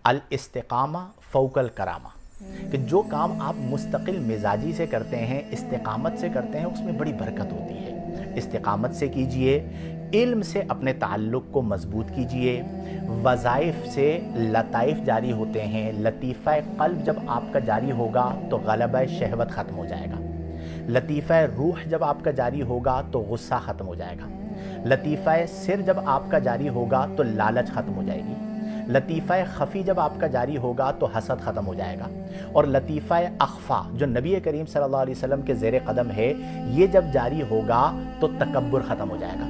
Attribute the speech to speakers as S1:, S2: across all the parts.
S1: الاستقامہ فوق الکرامہ، کہ جو کام آپ مستقل مزاجی سے کرتے ہیں، استقامت سے کرتے ہیں، اس میں بڑی برکت ہوتی ہے۔ استقامت سے کیجئے، علم سے اپنے تعلق کو مضبوط کیجئے، وظائف سے لطائف جاری ہوتے ہیں۔ لطیفہ قلب جب آپ کا جاری ہوگا تو غلبہ شہوت ختم ہو جائے گا۔ لطیفہ روح جب آپ کا جاری ہوگا تو غصہ ختم ہو جائے گا۔ لطیفہ سر جب آپ کا جاری ہوگا تو لالچ ختم ہو جائے گی۔ لطیفہ خفی جب آپ کا جاری ہوگا تو حسد ختم ہو جائے گا۔ اور لطیفہ اخفا جو نبی کریم صلی اللہ علیہ وسلم کے زیر قدم ہے، یہ جب جاری ہوگا تو تکبر ختم ہو جائے گا۔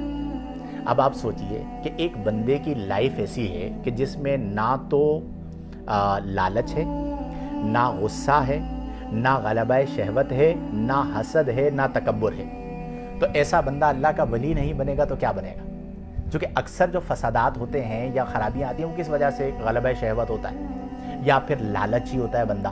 S1: اب آپ سوچئے کہ ایک بندے کی لائف ایسی ہے کہ جس میں نہ تو لالچ ہے، نہ غصہ ہے، نہ غلبہ شہوت ہے، نہ حسد ہے، نہ تکبر ہے، تو ایسا بندہ اللہ کا ولی نہیں بنے گا تو کیا بنے گا؟ چونکہ اکثر جو فسادات ہوتے ہیں یا خرابیاں آتی ہیں وہ کس وجہ سے؟ غلبہ شہوت ہوتا ہے، یا پھر لالچی ہوتا ہے بندہ،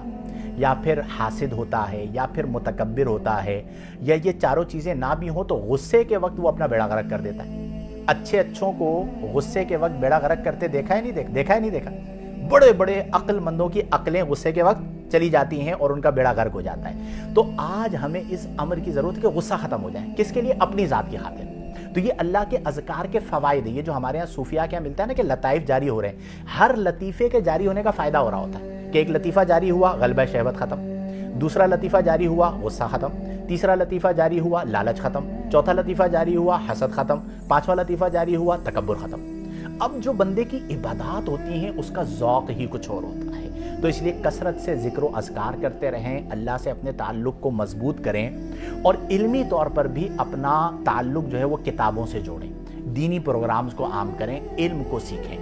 S1: یا پھر حاسد ہوتا ہے، یا پھر متکبر ہوتا ہے، یا یہ چاروں چیزیں نہ بھی ہوں تو غصے کے وقت وہ اپنا بیڑا غرق کر دیتا ہے۔ اچھوں کو غصے کے وقت بیڑا غرق کرتے دیکھا ہے نہیں دیکھا؟ بڑے بڑے عقل مندوں کی عقلیں غصے کے وقت چلی جاتی ہیں اور ان کا بیڑا غرق ہو جاتا ہے۔ تو آج ہمیں اس امر کی ضرورت ہے کہ غصہ ختم ہو جائے۔ کس کے لیے؟ اپنی ذات کی خاطر۔ تو یہ اللہ کے اذکار کے فوائد ہیں، یہ جو ہمارے ہاں صوفیاء کیا ملتا ہے نا کہ لطائف جاری ہو رہے ہیں، ہر لطیفے کے جاری ہونے کا فائدہ ہو رہا ہوتا ہے کہ ایک لطیفہ جاری ہوا، غلبہ شہوت ختم، دوسرا لطیفہ جاری ہوا، غصہ ختم، تیسرا لطیفہ جاری ہوا، لالچ ختم، چوتھا لطیفہ جاری ہوا، حسد ختم، پانچواں لطیفہ جاری ہوا، تکبر ختم۔ اب جو بندے کی عبادات ہوتی ہیں اس کا ذوق ہی کچھ اور ہوتا ہے، تو اس لیے کثرت سے ذکر و اذکار کرتے رہیں، اللہ سے اپنے تعلق کو مضبوط کریں، اور علمی طور پر بھی اپنا تعلق جو ہے وہ کتابوں سے جوڑیں، دینی پروگرامز کو عام کریں، علم کو سیکھیں۔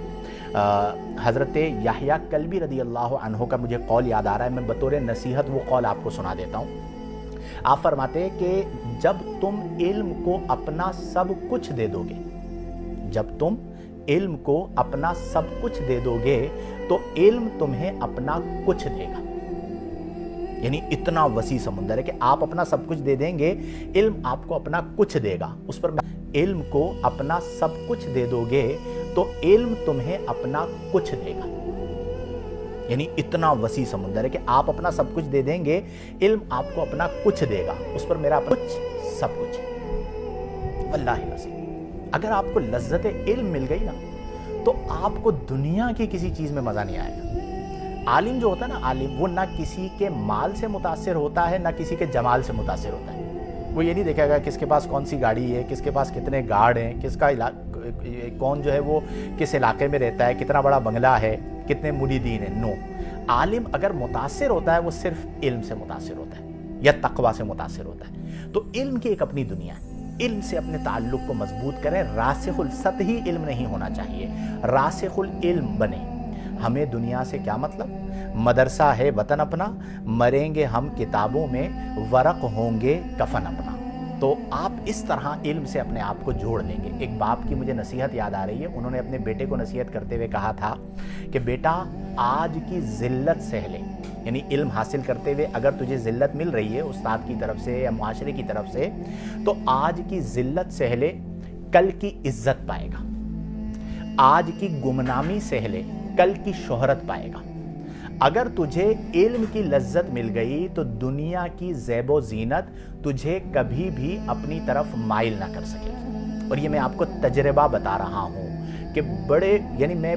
S1: حضرت یحییٰ کلبی رضی اللہ عنہ کا مجھے قول یاد آ رہا ہے، میں بطور نصیحت وہ قول آپ کو سنا دیتا ہوں۔ آپ فرماتے ہیں کہ جب تم علم کو اپنا سب کچھ دے دو گے، جب تم علم کو اپنا سب کچھ دے دو گے تو علم تمہیں اپنا کچھ دے گا۔ یعنی اتنا وسیع سمندر ہے کہ آپ اپنا سب کچھ دے دیں گے، علم آپ کو اپنا کچھ دے گا۔ اس پر علم کو اپنا سب کچھ دے دو گے تو علم تمہیں اپنا کچھ دے گا۔ یعنی اتنا وسیع سمندر ہے کہ آپ اپنا سب کچھ دے دیں گے، علم آپ کو اپنا کچھ دے گا، اس پر میرا کچھ سب کچھ۔ واللہ العظیم اگر آپ کو لذت علم مل گئی نا تو آپ کو دنیا کی کسی چیز میں مزہ نہیں آئے گا۔ عالم جو ہوتا ہے نا، عالم وہ نہ کسی کے مال سے متاثر ہوتا ہے، نہ کسی کے جمال سے متاثر ہوتا ہے۔ وہ یہ نہیں دیکھے گا کس کے پاس کون سی گاڑی ہے، کس کے پاس کتنے گارڈ ہیں، کس کا کون جو ہے وہ کس علاقے میں رہتا ہے، کتنا بڑا بنگلہ ہے، کتنے مریدین ہیں۔ نو، عالم اگر متاثر ہوتا ہے وہ صرف علم سے متاثر ہوتا ہے یا تقویٰ سے متاثر ہوتا ہے۔ تو علم کی ایک اپنی دنیا ہے، علم سے اپنے تعلق کو مضبوط کریں۔ راسخ السطحی علم نہیں ہونا چاہیے، راسخ العلم بنے۔ ہمیں دنیا سے کیا مطلب؟ مدرسہ ہے وطن اپنا، مریں گے ہم کتابوں میں، ورق ہوں گے کفن اپنا۔ تو آپ اس طرح علم سے اپنے آپ کو جوڑ لیں گے۔ ایک باپ کی مجھے نصیحت یاد آ رہی ہے، انہوں نے اپنے بیٹے کو نصیحت کرتے ہوئے کہا تھا کہ بیٹا آج کی ذلت سہ لے، یعنی علم حاصل کرتے ہوئے اگر تجھے ذلت مل رہی ہے استاد کی طرف سے یا معاشرے کی طرف سے، تو آج کی ذلت سہ لے، کل کی عزت پائے گا۔ آج کی گمنامی سہ لے، کل کی شہرت پائے گا۔ اگر تجھے علم کی لذت مل گئی تو دنیا کی زیب و زینت تجھے کبھی بھی اپنی طرف مائل نہ کر سکے گی۔ اور یہ میں آپ کو تجربہ بتا رہا ہوں کہ بڑے، یعنی میں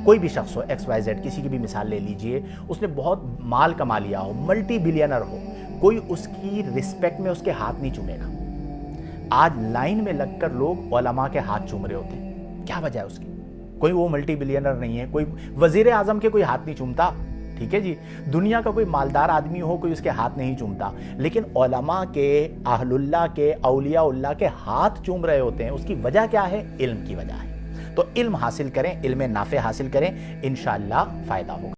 S1: کوئی بھی شخص ہو، ایکس وائی زیڈ، کسی کی بھی مثال لے لیجئے، اس نے بہت مال کما لیا ہو، ملٹی بلینر ہو، کوئی اس کی رسپیکٹ میں اس کے ہاتھ نہیں چومے گا۔ آج لائن میں لگ کر لوگ علماء کے ہاتھ چوم رہے ہوتے ہیں، کیا وجہ ہے اس کی؟ کوئی وہ ملٹی بلینر نہیں ہے، کوئی وزیر اعظم کے کوئی ہاتھ نہیں چومتا، ٹھیک ہے جی، دنیا کا کوئی مالدار آدمی ہو کوئی اس کے ہاتھ نہیں چومتا، لیکن علماء کے، اہل اللہ کے، اولیاء اللہ کے ہاتھ چوم رہے ہوتے ہیں۔ اس کی وجہ کیا ہے؟ علم کی وجہ ہے۔ تو علم حاصل کریں، علم نافع حاصل کریں، انشاءاللہ فائدہ ہوگا۔